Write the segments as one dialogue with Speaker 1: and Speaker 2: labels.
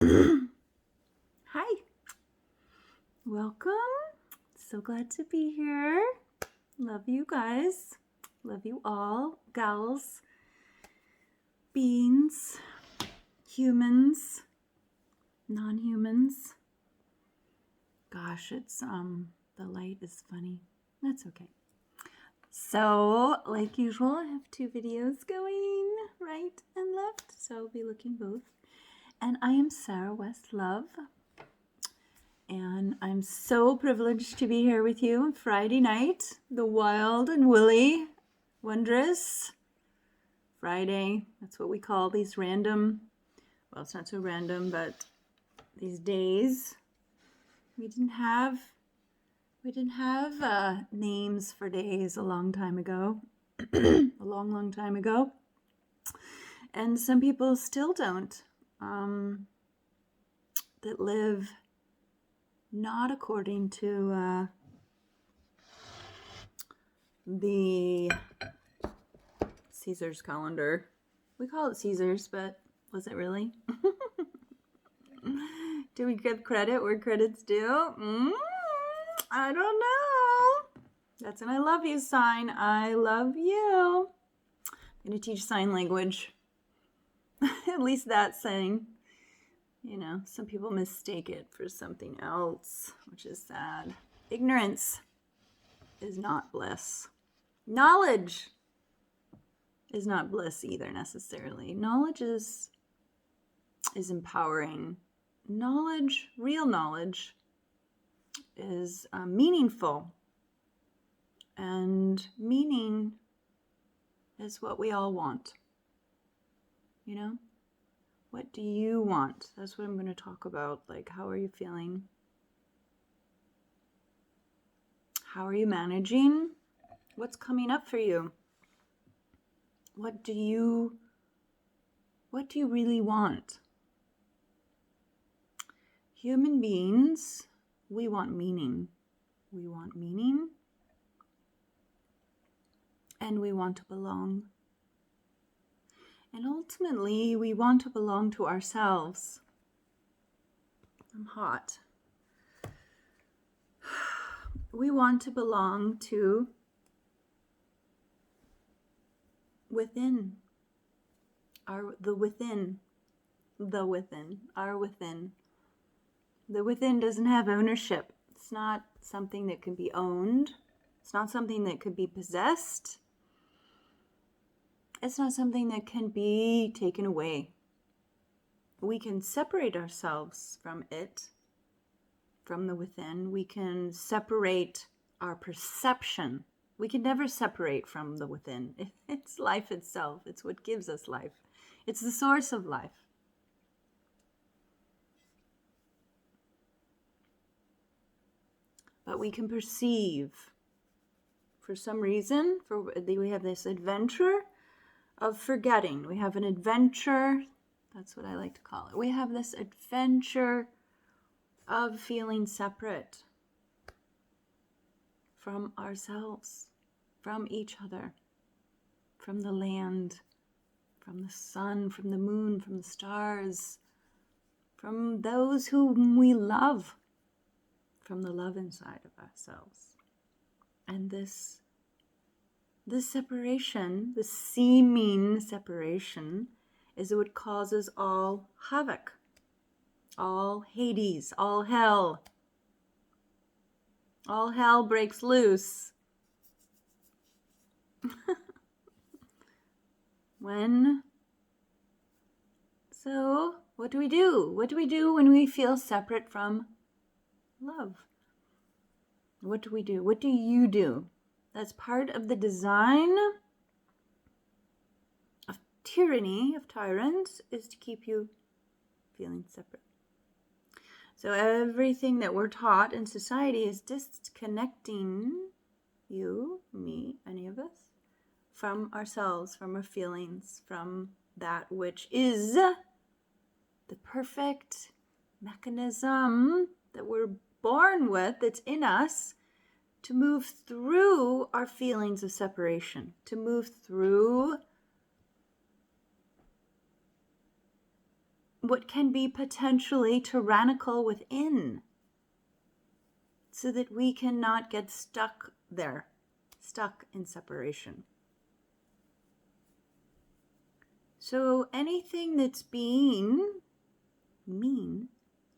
Speaker 1: Hi, welcome. So glad to be here. Love you guys. Love you all, gals, beings, humans, non-humans. Gosh, it's the light is funny. That's okay. So, like usual, I have two videos going, right and left, so I'll be looking both. And I am Sarah West Love. And I'm so privileged to be here with you on Friday night, the wild and woolly, wondrous Friday. That's what we call these random, well, it's not so random, but these days. We didn't have names for days a long time ago, a long time ago. And some people still don't, that live not according to the Caesar's calendar. We call it Caesar's, but was it really? Do we give credit where credit's due? I don't know. That's an I love you sign. I love you. I'm going to teach sign language. At least that saying. You know, some people mistake it for something else, which is sad. Ignorance is not bliss. Knowledge is not bliss either necessarily. Knowledge is empowering. Knowledge, real knowledge, is meaningful. And meaning is what we all want. You know? What do you want? That's what I'm going to talk about. Like, how are you feeling? How are you managing? What's coming up for you? What do you really want? Human beings, we want meaning. We want meaning. And we want to belong. And ultimately, we want to belong to ourselves. I'm hot. We want to belong to within. The within. The within. Our within. The within doesn't have ownership. It's not something that can be owned. It's not something that could be possessed. It's not something that can be taken away. We can separate ourselves from it, from the within. We can separate our perception. We can never separate from the within. It's life itself. It's what gives us life. It's the source of life. But we can perceive, for some reason, we have this adventure of forgetting. We have an adventure, that's what I like to call it. We have this adventure of feeling separate from ourselves, from each other, from the land, from the sun, from the moon, from the stars, from those whom we love, from the love inside of ourselves. And this separation, the seeming separation, is what causes all havoc, all Hades, all hell. All hell breaks loose. So what do we do? What do we do when we feel separate from love? What do we do? What do you do? That's part of the design of tyranny, of tyrants, is to keep you feeling separate. So everything that we're taught in society is disconnecting you, me, any of us, from ourselves, from our feelings, from that which is the perfect mechanism that we're born with, that's in us, to move through our feelings of separation, to move through what can be potentially tyrannical within, so that we cannot get stuck there, stuck in separation. So anything that's being mean,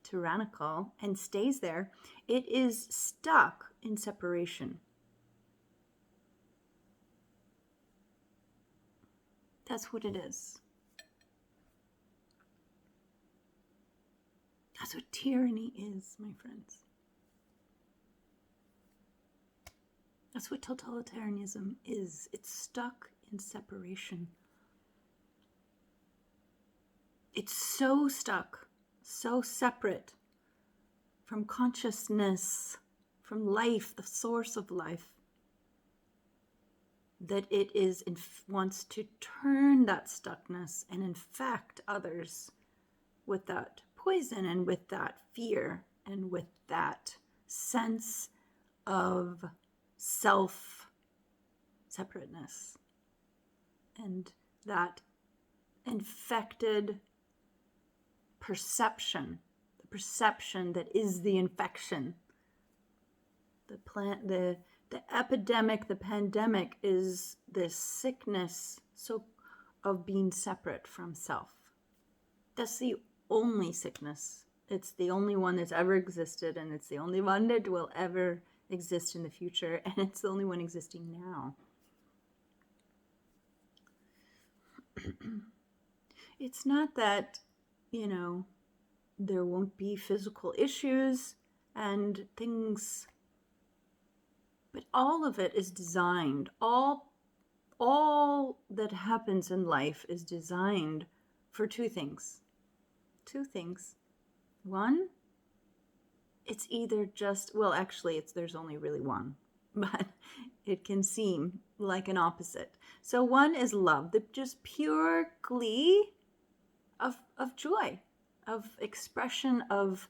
Speaker 1: tyrannical, and stays there, it is stuck in separation. That's what it is. That's what tyranny is, my friends. That's what totalitarianism is. It's stuck in separation. It's so stuck, so separate from consciousness, from life, the source of life, that it wants to turn that stuckness and infect others with that poison and with that fear and with that sense of self-separateness and that infected perception, the perception that is the infection. The epidemic, the pandemic is this sickness of being separate from self. That's the only sickness. It's the only one that's ever existed, and it's the only one that will ever exist in the future, and it's the only one existing now. It's not that, there won't be physical issues and things, but all of it is designed. All that happens in life is designed for two things. One, it's either just, well, actually, there's only really one, but it can seem like an opposite. So one is love, the just pure glee of joy, of expression of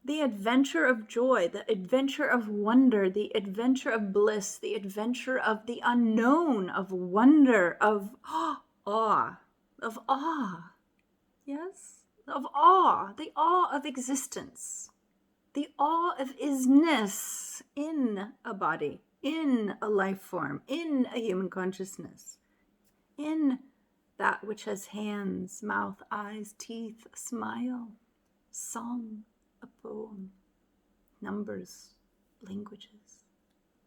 Speaker 1: the adventure of joy, the adventure of wonder, the adventure of bliss, the adventure of the unknown, of wonder, of awe, yes, of awe, the awe of existence, the awe of isness in a body, in a life form, in a human consciousness, in that which has hands, mouth, eyes, teeth, a smile, song, a poem, numbers, languages,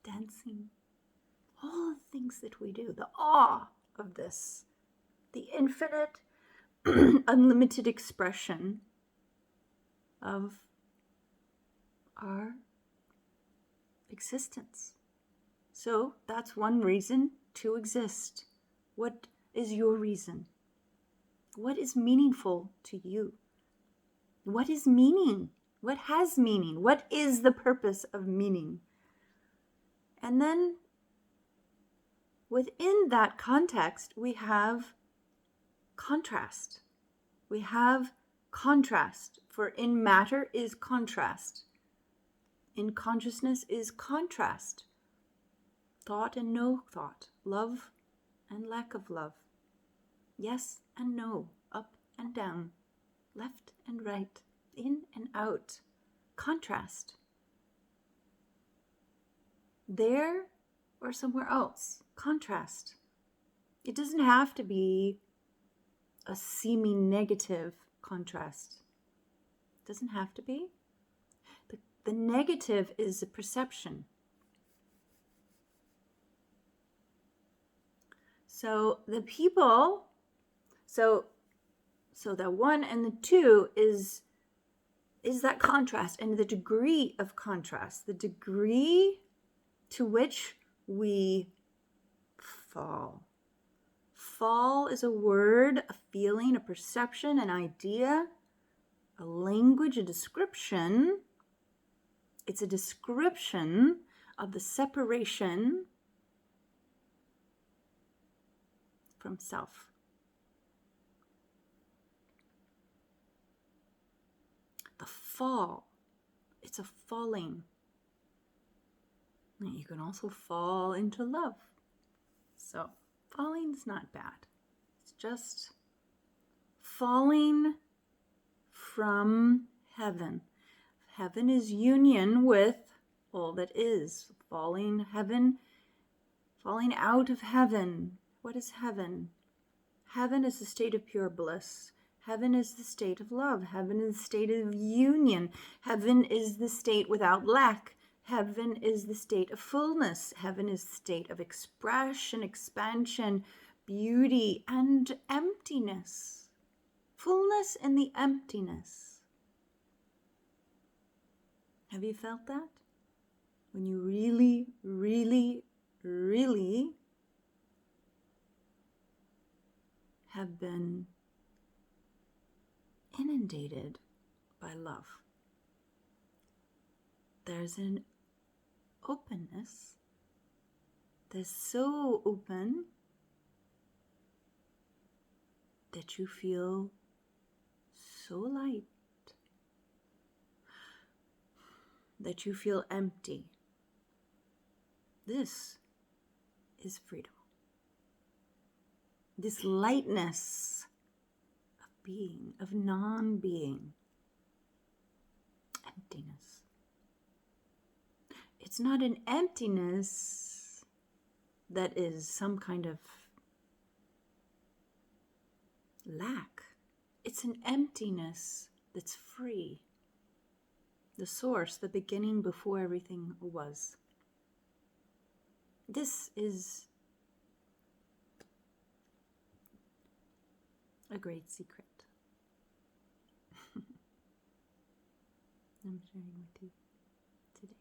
Speaker 1: dancing, all the things that we do, the awe of this, the infinite, unlimited expression of our existence. So that's one reason to exist. What is your reason? What is meaningful to you? What is meaning? What has meaning? What is the purpose of meaning? And then within that context, we have contrast. We have contrast, for in matter is contrast. In consciousness is contrast. Thought and no thought. Love and lack of love. Yes and no. Up and down. Left and right. In and out. Contrast. There or somewhere else. Contrast. It doesn't have to be a seeming negative contrast. It doesn't have to be. The negative is a perception. So the people, so the one and the two is that contrast, and the degree of contrast, the degree to which we fall. Fall is a word, a feeling, a perception, an idea, a language, a description. It's a description of the separation from self. The fall, it's a falling. You can also fall into love. So falling's not bad. It's just falling from heaven. Heaven is union with all that is. Falling out of heaven. What is heaven? Heaven is the state of pure bliss. Heaven is the state of love. Heaven is the state of union. Heaven is the state without lack. Heaven is the state of fullness. Heaven is the state of expression, expansion, beauty, and emptiness. Fullness in the emptiness. Have you felt that? When you really, really, really have been inundated by love. There's an openness that's so open that you feel so light, that you feel empty. This is freedom. This lightness of being, of non-being, emptiness. It's not an emptiness that is some kind of lack. It's an emptiness that's free. The source, the beginning before everything was. This is a great secret. I'm sharing with you today.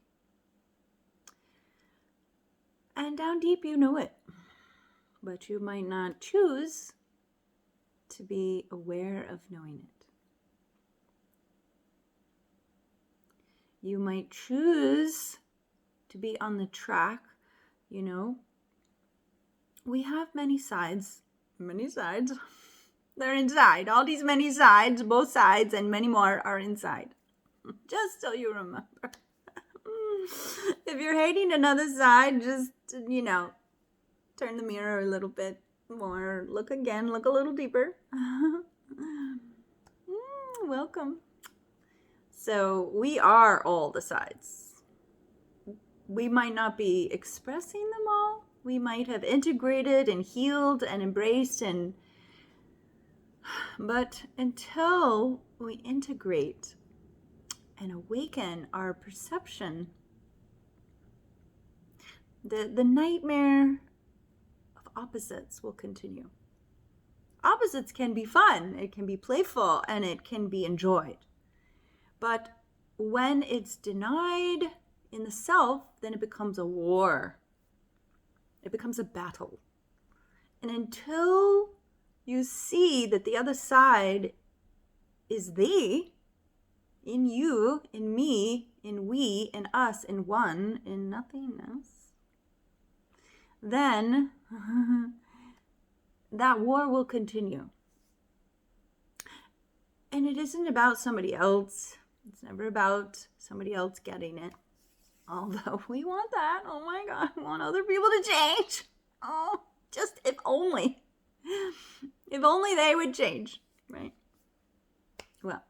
Speaker 1: And down deep you know it, but you might not choose to be aware of knowing it. You might choose to be on the track, you know. We have many sides. They're inside. All these many sides, both sides, and many more are inside. Just so you remember. If you're hating another side, just, you know, turn the mirror a little bit more. Look again. Look a little deeper. Welcome. So we are all the sides. We might not be expressing them all. We might have integrated and healed and embraced but until we integrate and awaken our perception, the nightmare of opposites will continue. Opposites can be fun, it can be playful, and it can be enjoyed. But when it's denied in the self, then it becomes a war. It becomes a battle. And until you see that the other side is thee, in you, in me, in we, in us, in one, in nothingness, then that war will continue. And it isn't about somebody else. It's never about somebody else getting it. Although we want that. Oh my God, I want other people to change. Oh, just if only. If only they would change, right? Well,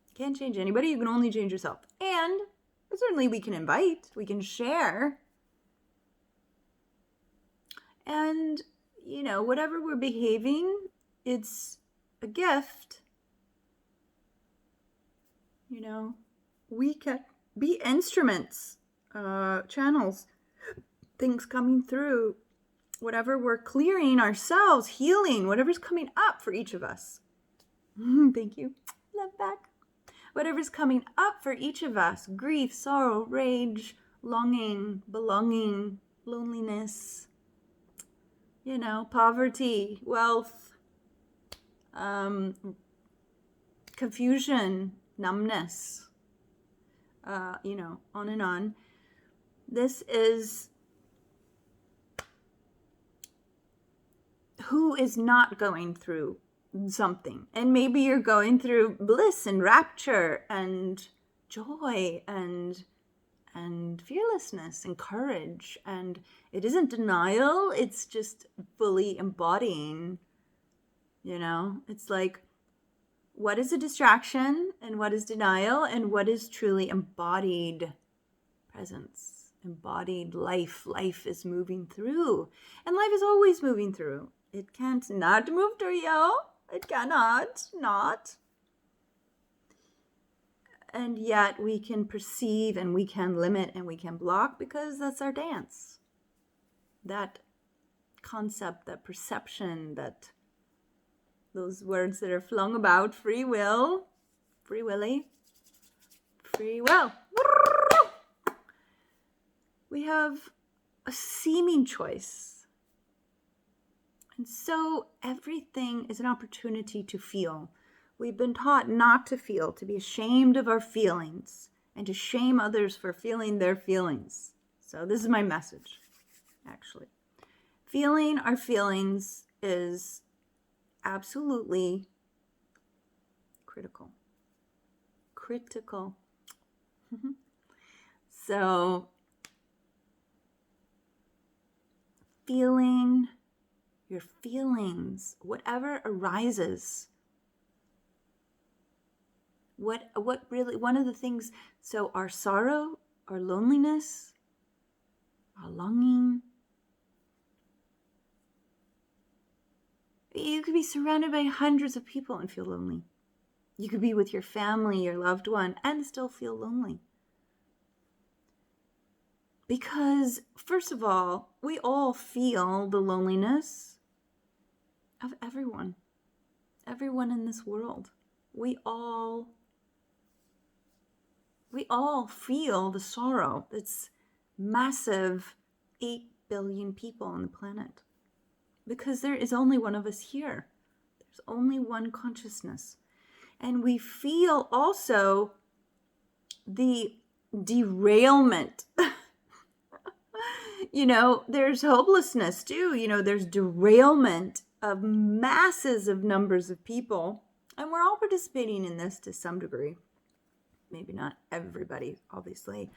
Speaker 1: you can't change anybody. You can only change yourself. And certainly we can invite. We can share. And, you know, whatever we're behaving, it's a gift. You know, we can be instruments, channels, things coming through, whatever we're clearing ourselves, healing, whatever's coming up for each of us. Thank you. Love back. Whatever's coming up for each of us, grief, sorrow, rage, longing, belonging, loneliness, you know, poverty, wealth, confusion, numbness, you know, on and on. This is who is not going through something. And maybe you're going through bliss and rapture and joy and fearlessness and courage. And it isn't denial. It's just fully embodying It's like, what is a distraction and what is denial and what is truly embodied presence, embodied life. Life is moving through, and life is always moving through. It can't not move through you. It cannot not. And yet we can perceive and we can limit and we can block because that's our dance. That concept, that perception, that those words that are flung about, free will, free willy, free will. We have a seeming choice. And so everything is an opportunity to feel. We've been taught not to feel, to be ashamed of our feelings, and to shame others for feeling their feelings. So this is my message, actually. Feeling our feelings is absolutely critical. Critical. So, feeling your feelings, whatever arises. What really, one of the things, so our sorrow, our loneliness, our longing. You could be surrounded by hundreds of people and feel lonely. You could be with your family, your loved one, and still feel lonely. Because, first of all, we all feel the loneliness of everyone in this world. We all feel the sorrow. It's massive, 8 billion people on the planet. Because there is only one of us here. There's only one consciousness. And we feel also the derailment. There's hopelessness too. There's derailment of masses of numbers of people. And we're all participating in this to some degree. Maybe not everybody, obviously.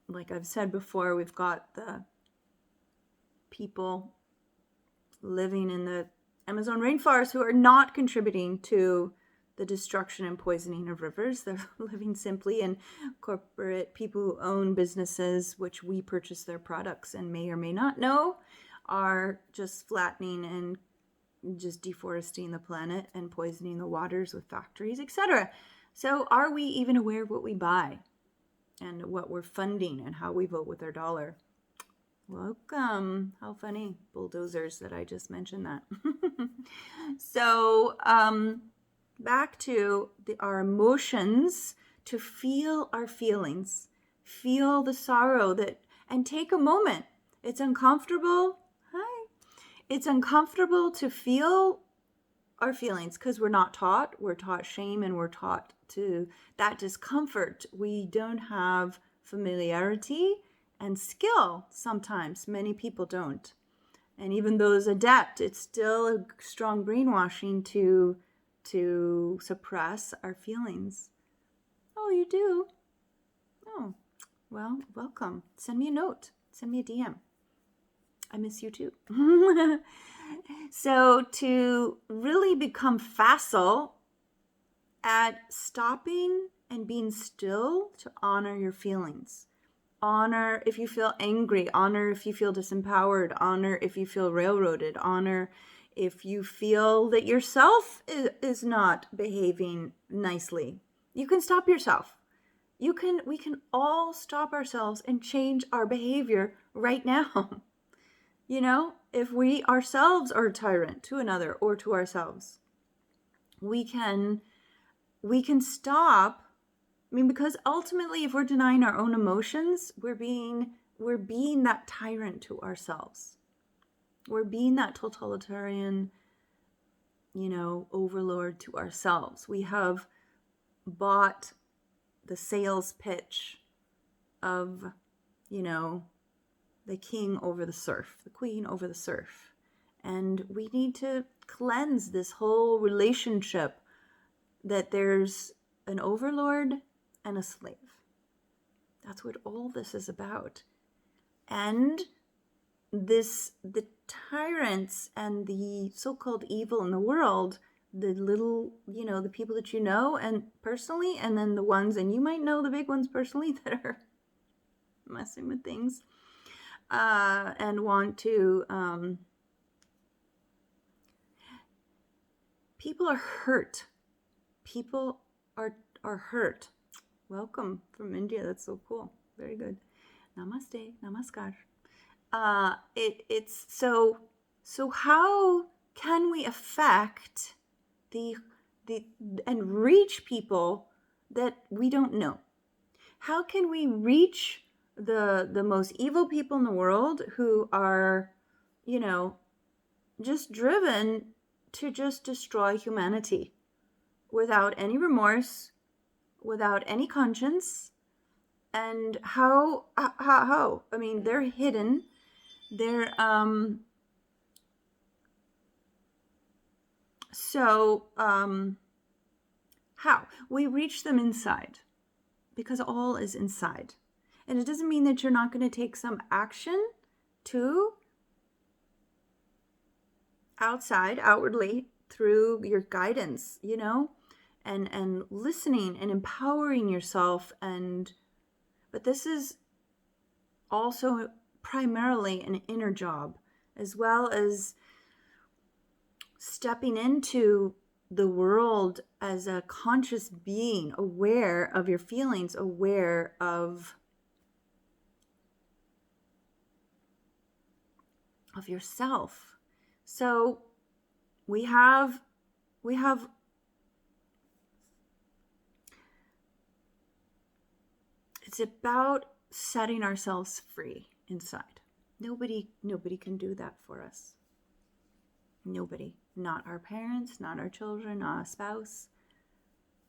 Speaker 1: Like I've said before, we've got the people living in the Amazon rainforest who are not contributing to the destruction and poisoning of rivers. They're living simply in corporate people who own businesses, which we purchase their products and may or may not know, are just flattening and just deforesting the planet and poisoning the waters with factories, etc. So are we even aware of what we buy and what we're funding and how we vote with our dollar? Welcome. How funny. Bulldozers that I just mentioned that. So, back to our emotions, to feel our feelings, feel the sorrow and take a moment. It's uncomfortable. Hi. It's uncomfortable to feel our feelings because we're not taught. We're taught shame and we're taught to that discomfort. We don't have familiarity and skill. Sometimes many people don't. And even those adept, it's still a strong brainwashing to suppress our feelings. Oh, you do? Oh, well, welcome. Send me a note. Send me a DM. I miss you too. So to really become facile at stopping and being still, to honor your feelings. Honor if you feel angry. Honor if you feel disempowered. Honor if you feel railroaded. Honor if you feel that yourself is not behaving nicely. You can stop yourself. We can all stop ourselves and change our behavior right now. If we ourselves are a tyrant to another or to ourselves, we can stop. Because ultimately, if we're denying our own emotions, we're being that tyrant to ourselves. We're being that totalitarian, overlord to ourselves. We have bought the sales pitch of, the king over the serf, the queen over the serf. And we need to cleanse this whole relationship that there's an overlord and a slave. That's what all this is about. And the tyrants and the so-called evil in the world, the little, the people that you know and personally, and then the ones, and you might know the big ones personally that are messing with things and want to, people are hurt. People are hurt. Welcome from India. That's so cool. Very good. Namaste. Namaskar. It's so how can we affect the and reach people that we don't know? How can we reach the most evil people in the world who are, just driven to just destroy humanity without any remorse, without any conscience? And how? I mean, they're hidden. They're how we reach them inside, because all is inside. And it doesn't mean that you're not going to take some action to outwardly through your guidance, and listening and empowering yourself. But this is also primarily an inner job, as well as stepping into the world as a conscious being, aware of your feelings, aware of yourself. So we have it's about setting ourselves free inside. Nobody can do that for us. Nobody. Not our parents, not our children, not a spouse,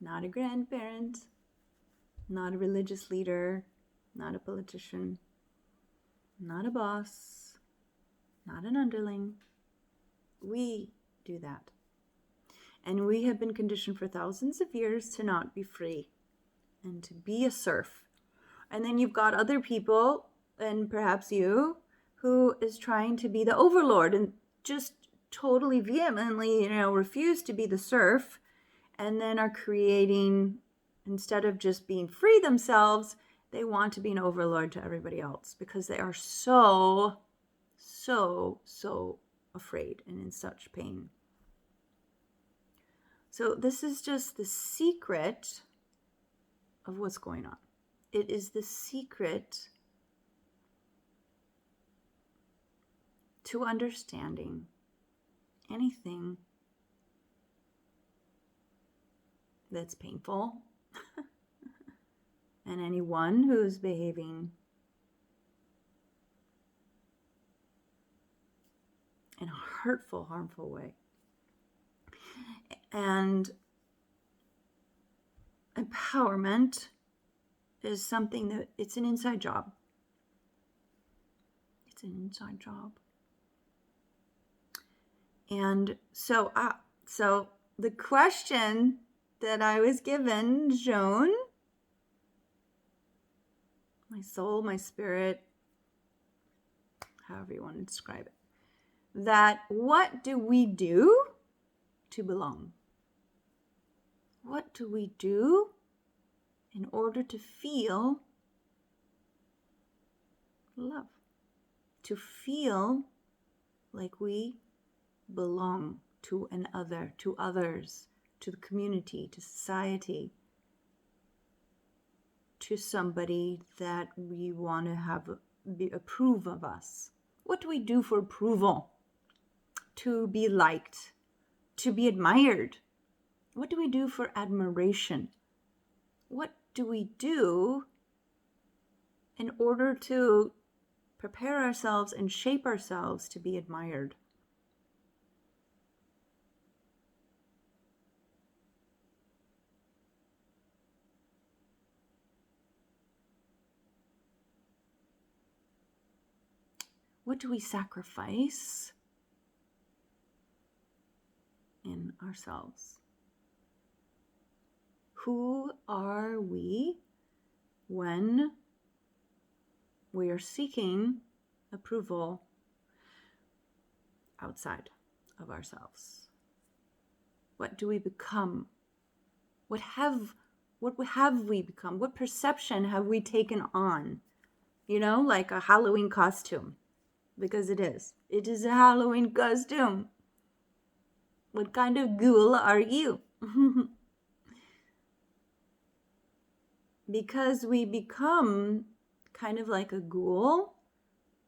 Speaker 1: not a grandparent, not a religious leader, not a politician, not a boss, not an underling. We do that. And we have been conditioned for thousands of years to not be free and to be a serf. And then you've got other people, and perhaps you, who is trying to be the overlord and just totally vehemently, refuse to be the serf, and then are creating, instead of just being free themselves, they want to be an overlord to everybody else because they are so afraid and in such pain. So this is just the secret of what's going on. It is the secret to understanding anything that's painful and anyone who's behaving in a hurtful, harmful way. And empowerment is something that it's an inside job. It's an inside job. And so the question that I was given, Joan, my soul, my spirit, however you want to describe it, that what do we do to belong? What do we do in order to feel love? To feel like we belong to an other, to others, to the community, to society, to somebody that we want to approve of us. What do we do for approval? To be liked, to be admired. What do we do for admiration? What do we do in order to prepare ourselves and shape ourselves to be admired? What do we sacrifice in ourselves? Who are we when we are seeking approval outside of ourselves? What do we become? What have we become? What perception have we taken on? You know, like a Halloween costume, because it is. It is a Halloween costume. What kind of ghoul are you? Because we become kind of like a ghoul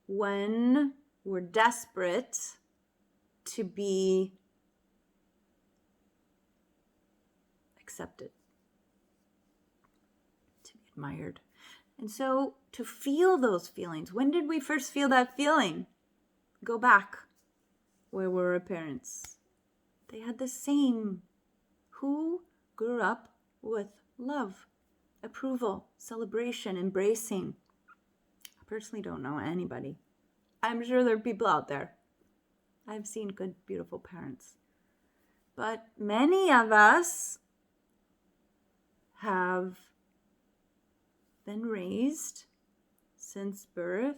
Speaker 1: when we're desperate to be accepted, to be admired. And so to feel those feelings, when did we first feel that feeling? Go back where were our parents. They had the same. Who grew up with love, approval, celebration, embracing? I personally don't know anybody. I'm sure there are people out there. I've seen good, beautiful parents. But many of us have been raised since birth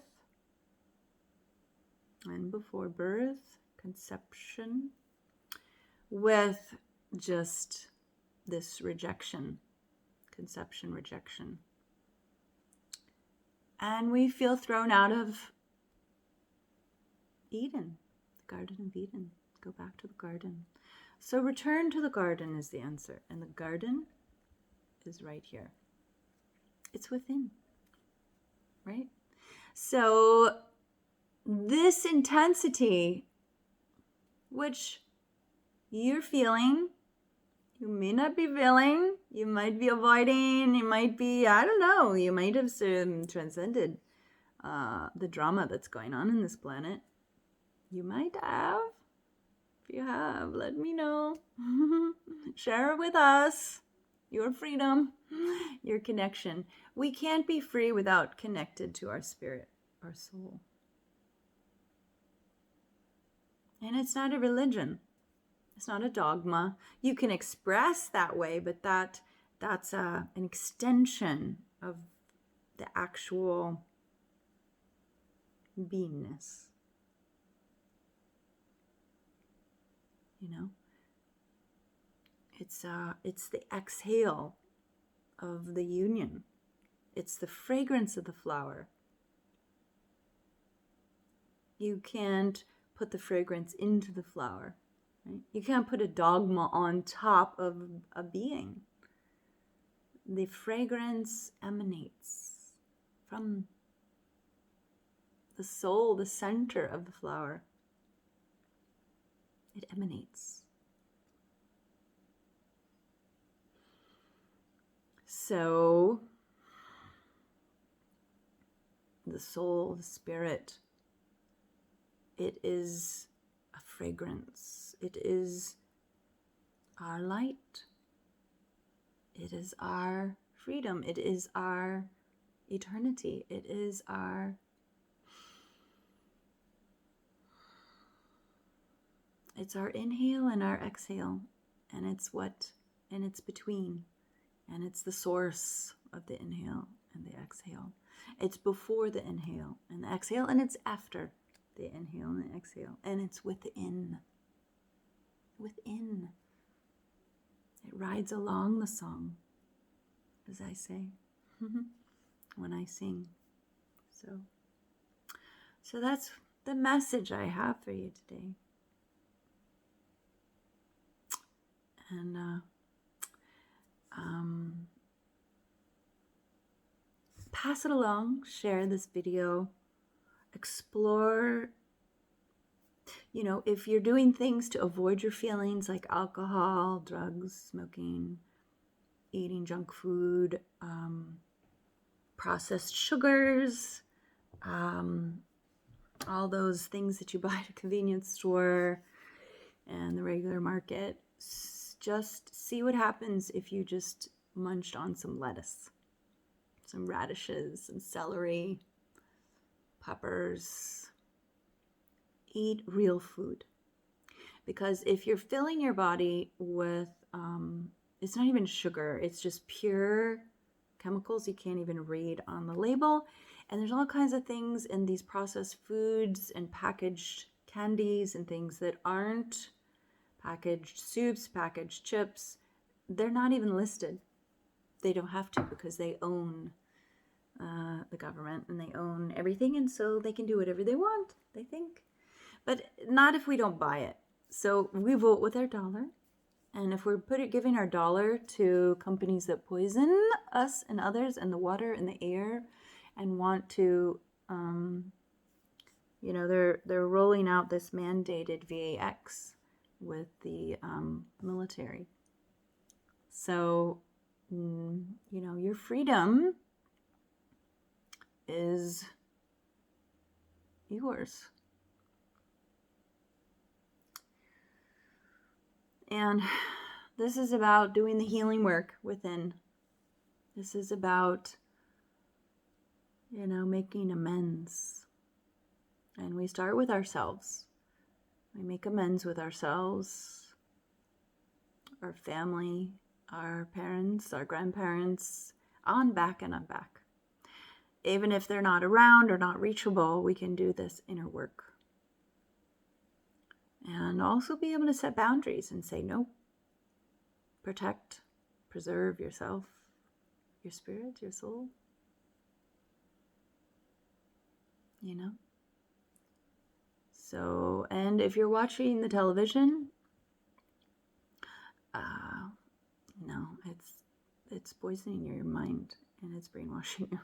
Speaker 1: and before birth, conception, with just this rejection, conception, rejection. And we feel thrown out of Eden, the Garden of Eden. Go back to the garden. So return to the garden is the answer. And the garden is right here. It's within, right? So this intensity, which you're feeling, you may not be feeling, you might be avoiding, you might be, I don't know, you might have transcended the drama that's going on in this planet. You might have. If you have, let me know. Share it with us. Your freedom, your connection. We can't be free without connected to our spirit, our soul. And it's not a religion. It's not a dogma. You can express that way, but that's an extension of the actual beingness. You know? It's the exhale of the union. It's the fragrance of the flower. You can't put the fragrance into the flower. Right? You can't put a dogma on top of a being. The fragrance emanates from the soul, the center of the flower. It emanates. So, the soul, the spirit, it is a fragrance. It is our light. It is our freedom. It is our eternity. It is our inhale and our exhale. And it's between. And it's the source of the inhale and the exhale. It's before the inhale and the exhale, and it's after the inhale and the exhale. And it's within. Within. It rides along the song, as I say, when I sing. So that's the message I have for you today. And pass it along, share this video, explore, if you're doing things to avoid your feelings like alcohol, drugs, smoking, eating junk food, processed sugars, all those things that you buy at a convenience store and the regular market, just see what happens if you just munched on some lettuce, some radishes, some celery, peppers. Eat real food. Because if you're filling your body with, it's not even sugar, it's just pure chemicals you can't even read on the label. And there's all kinds of things in these processed foods and packaged candies and things that aren't packaged soups, packaged chips, they're not even listed. They don't have to because they own the government and they own everything, and so they can do whatever they want, they think. But not if we don't buy it. So we vote with our dollar. And if we're giving our dollar to companies that poison us and others and the water and the air and want to, they're rolling out this mandated VAX with the military. So, your freedom is yours. And this is about doing the healing work within. This is about, making amends. And we start with ourselves. We make amends with ourselves, our family, our parents, our grandparents, on back and on back. Even if they're not around or not reachable, we can do this inner work. And also be able to set boundaries and say no. Protect, preserve yourself, your spirit, your soul. So, and if you're watching the television, it's poisoning your mind and it's brainwashing you.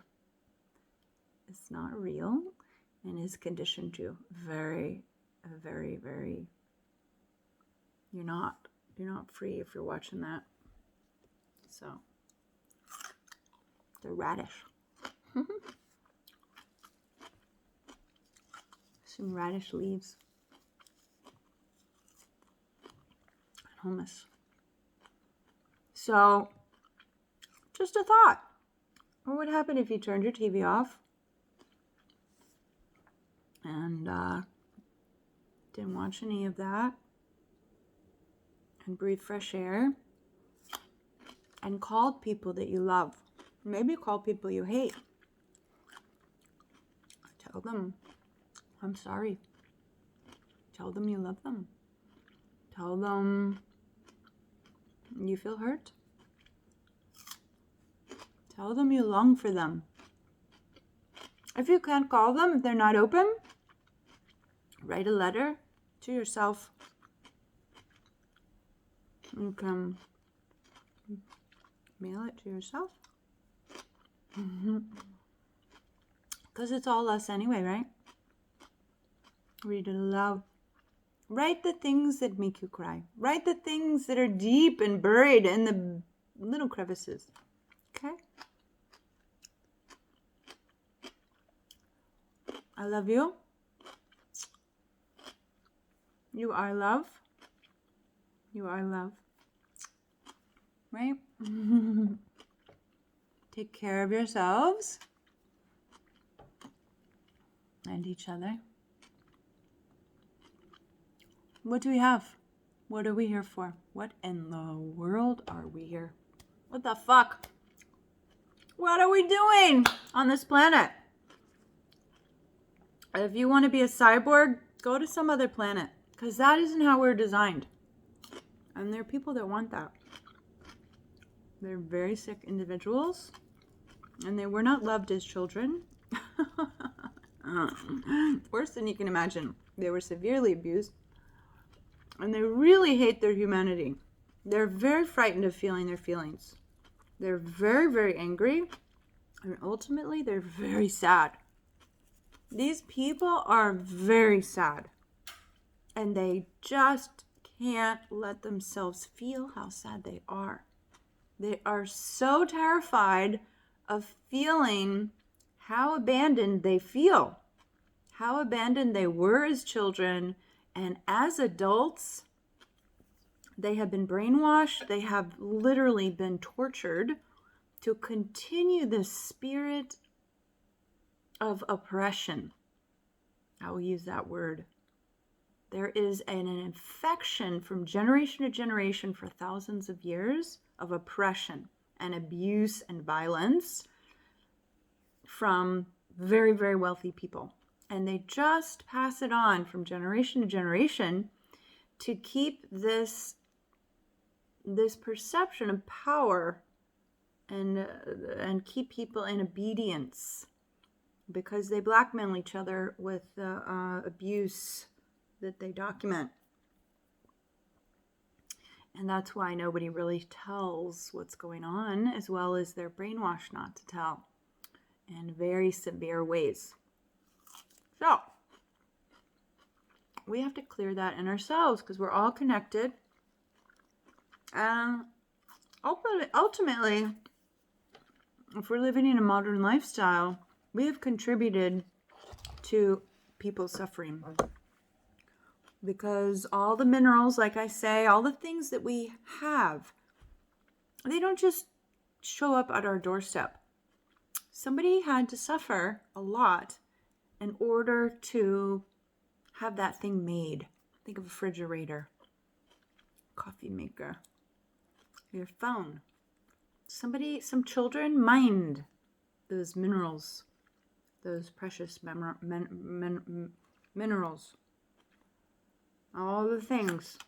Speaker 1: It's not real and is conditioned you very, very, very. You're not free if you're watching that. So, the radish. Some radish leaves. And hummus. So, just a thought. What would happen if you turned your TV off and didn't watch any of that and breathe fresh air and called people that you love? Maybe call people you hate. Tell them, I'm sorry. Tell them you love them. Tell them you feel hurt. Tell them you long for them. If you can't call them, if they're not open, write a letter to yourself. You can mail it to yourself. Because it's all us anyway, right? Read it aloud. Write the things that make you cry. Write the things that are deep and buried in the little crevices. Okay? I love you. You are love. You are love. Right? Take care of yourselves and each other. What do we have? What are we here for? What in the world are we here? What the fuck? What are we doing on this planet? If you want to be a cyborg, go to some other planet, because that isn't how we're designed. And there are people that want that. They're very sick individuals, and they were not loved as children. Worse than you can imagine. They were severely abused, and they really hate their humanity. They're very frightened of feeling their feelings. They're very, very angry, and ultimately they're very sad. These people are very sad, and they just can't let themselves feel how sad they are. They are so terrified of feeling how abandoned they feel, how abandoned they were as children, and as adults, they have been brainwashed. They have literally been tortured to continue the spirit of oppression. I will use that word. There is an infection from generation to generation for thousands of years of oppression and abuse and violence from very, very wealthy people. And they just pass it on from generation to generation to keep this perception of power and keep people in obedience, because they blackmail each other with abuse that they document. And that's why nobody really tells what's going on, as well as they're brainwashed not to tell in very severe ways. So we have to clear that in ourselves, because we're all connected. And ultimately, if we're living in a modern lifestyle, we have contributed to people suffering. Because all the minerals, like I say, all the things that we have, they don't just show up at our doorstep. Somebody had to suffer a lot in order to have that thing made. Think of a refrigerator, coffee maker, your phone. Some children mined those minerals, those precious minerals. All the things.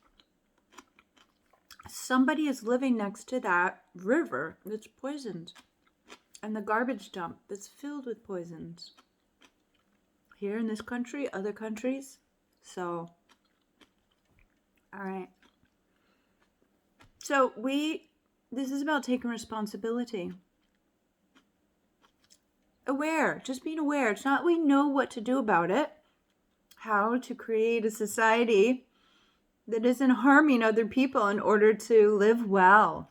Speaker 1: Somebody is living next to that river that's poisoned, and the garbage dump that's filled with poisons. Here in this country, other countries. So, all right. So this is about taking responsibility. Aware, just being aware. It's not we know what to do about it. How to create a society that isn't harming other people in order to live well.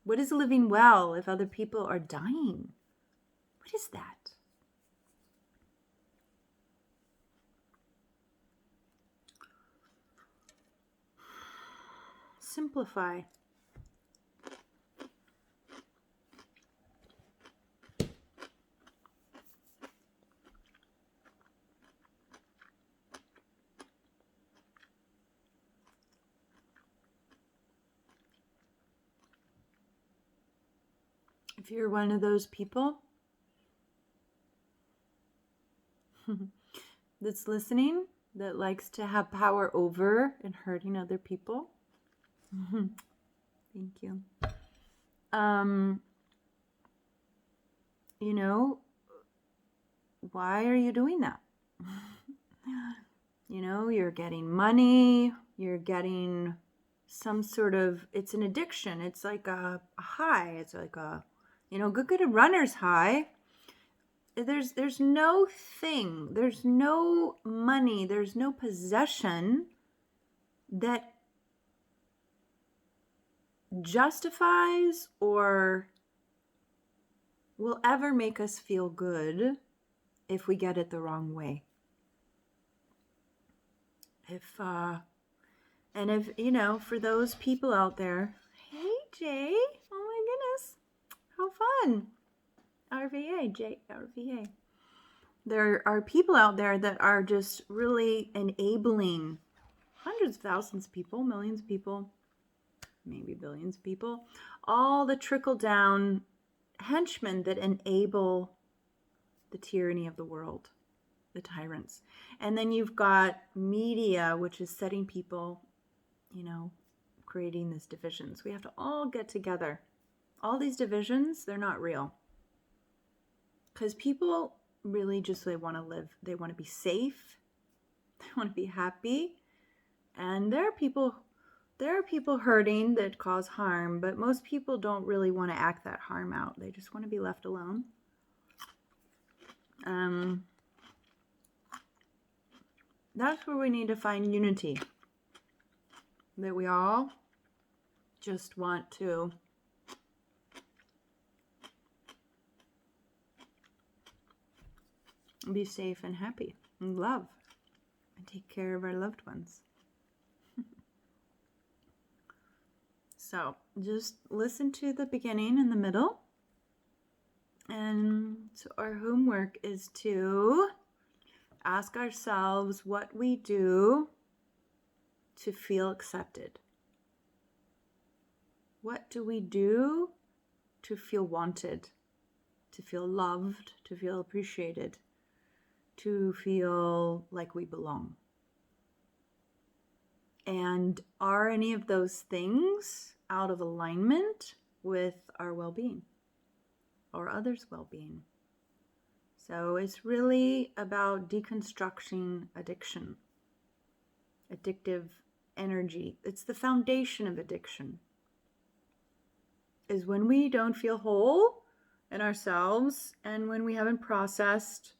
Speaker 1: What is living well if other people are dying? What is that? Simplify. If you're one of those people that's listening, that likes to have power over and hurting other people, thank you. You know, why are you doing that? You know, you're getting money, you're getting some sort of, it's an addiction. It's like a high. It's like a, good runner's high. There's no thing, there's no money, there's no possession that justifies or will ever make us feel good if we get it the wrong way. If for those people out there, hey Jay, oh my goodness, how fun. RVA. There are people out there that are just really enabling hundreds of thousands of people, millions of people, maybe billions of people, all the trickle-down henchmen that enable the tyranny of the world, the tyrants. And then you've got media, which is setting people, creating these divisions. We have to all get together. All these divisions, they're not real. Because people really just, they want to live. They want to be safe. They want to be happy. And there are people hurting that cause harm, but most people don't really want to act that harm out. They just want to be left alone. That's where we need to find unity. That we all just want to be safe and happy and love and take care of our loved ones. So just listen to the beginning and the middle. And so our homework is to ask ourselves what we do to feel accepted. What do we do to feel wanted, to feel loved, to feel appreciated, to feel like we belong. And are any of those things out of alignment with our well-being or others' well-being? So it's really about deconstructing addiction, addictive energy. It's the foundation of addiction. Is when we don't feel whole in ourselves and when we haven't processed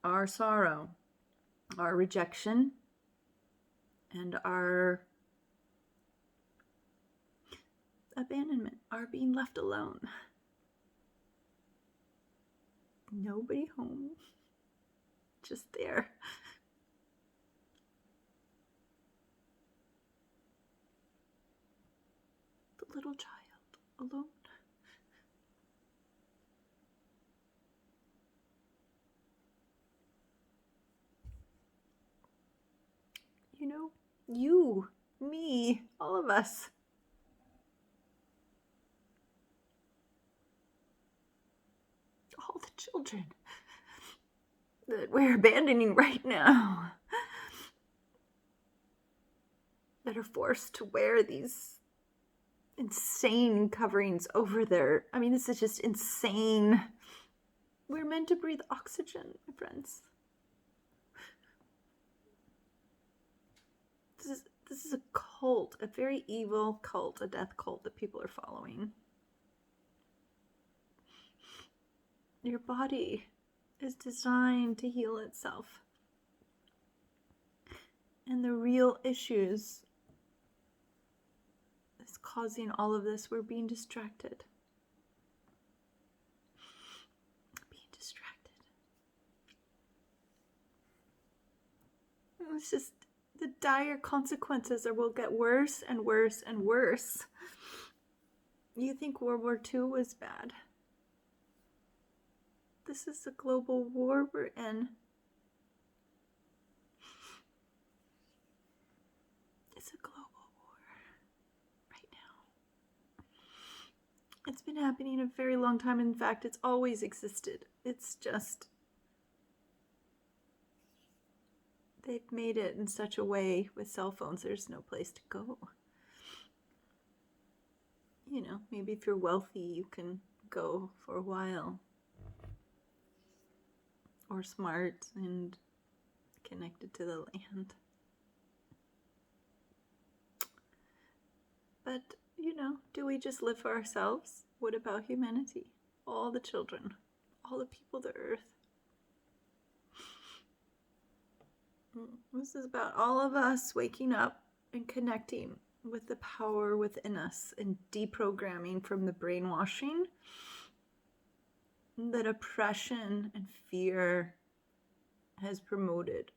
Speaker 1: our sorrow, our rejection, and our abandonment, our being left alone. Nobody home, just there. The little child alone. You know, you, me, all of us. All the children that we're abandoning right now, that are forced to wear these insane coverings over their, I mean, this is just insane. We're meant to breathe oxygen, my friends. This is a cult, a very evil cult, a death cult that people are following. Your body is designed to heal itself. And the real issues is causing all of this. We're being distracted. It's just the dire consequences will get worse and worse and worse. You think World War II was bad? This is a global war we're in. It's a global war right now. It's been happening a very long time. In fact, it's always existed. It's just they've made it in such a way with cell phones, there's no place to go. You know, maybe if you're wealthy, you can go for a while. Or smart and connected to the land. But, you know, do we just live for ourselves? What about humanity? All the children, all the people of the earth. This is about all of us waking up and connecting with the power within us and deprogramming from the brainwashing that oppression and fear has promoted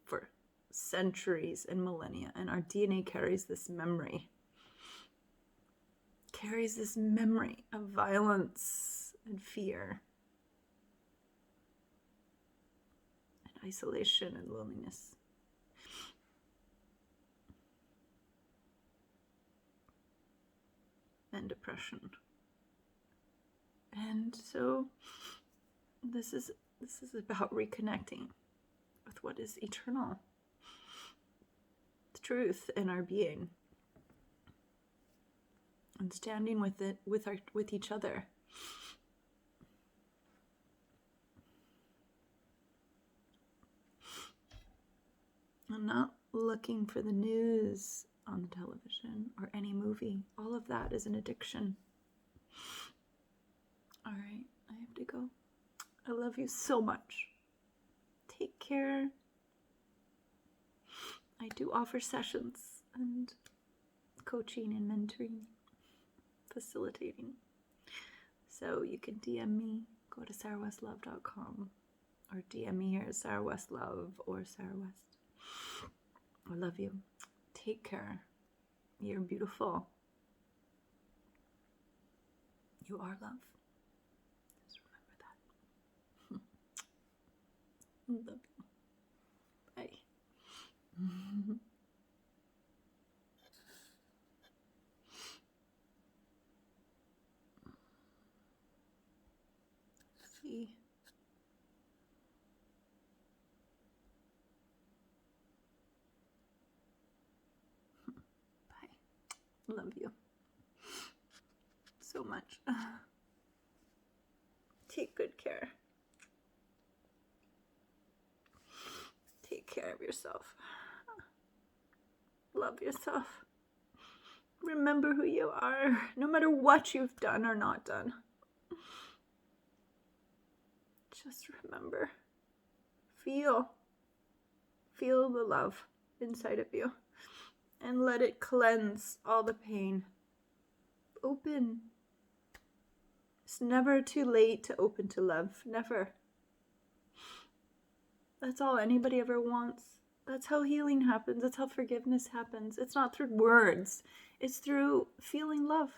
Speaker 1: for centuries and millennia. And our DNA carries this memory. Carries this memory of violence and fear. Isolation and loneliness. And depression. And so this is about reconnecting with what is eternal. The truth in our being. And standing with it with each other. I'm not looking for the news on the television or any movie. All of that is an addiction. All right, I have to go. I love you so much. Take care. I do offer sessions and coaching and mentoring, facilitating. So you can DM me. Go to sarahwestlove.com or DM me here at sarahwestlove or sarahwest. I love you. Take care. You're beautiful. You are love. Just remember that. Love you. Bye. See. Love you so much. Take good care. Take care of yourself. Love yourself. Remember who you are, no matter what you've done or not done. Just remember. Feel the love inside of you and let it cleanse all the pain. Open. It's never too late to open to love. Never. That's all anybody ever wants. That's how healing happens. That's how forgiveness happens. It's not through words. It's through feeling love.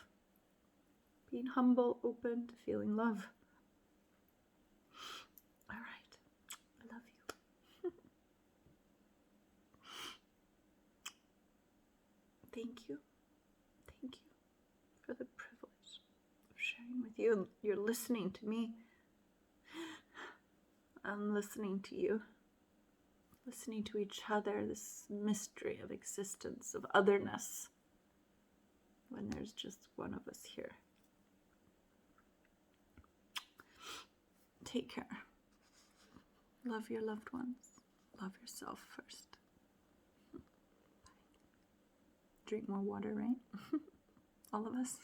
Speaker 1: Being humble, open to feeling love. All right. I love you. Thank you. Thank you for the privilege of sharing with you. You're listening to me. I'm listening to you. Listening to each other, this mystery of existence, of otherness, when there's just one of us here. Take care. Love your loved ones. Love yourself first. Bye. Drink more water, right? All of us.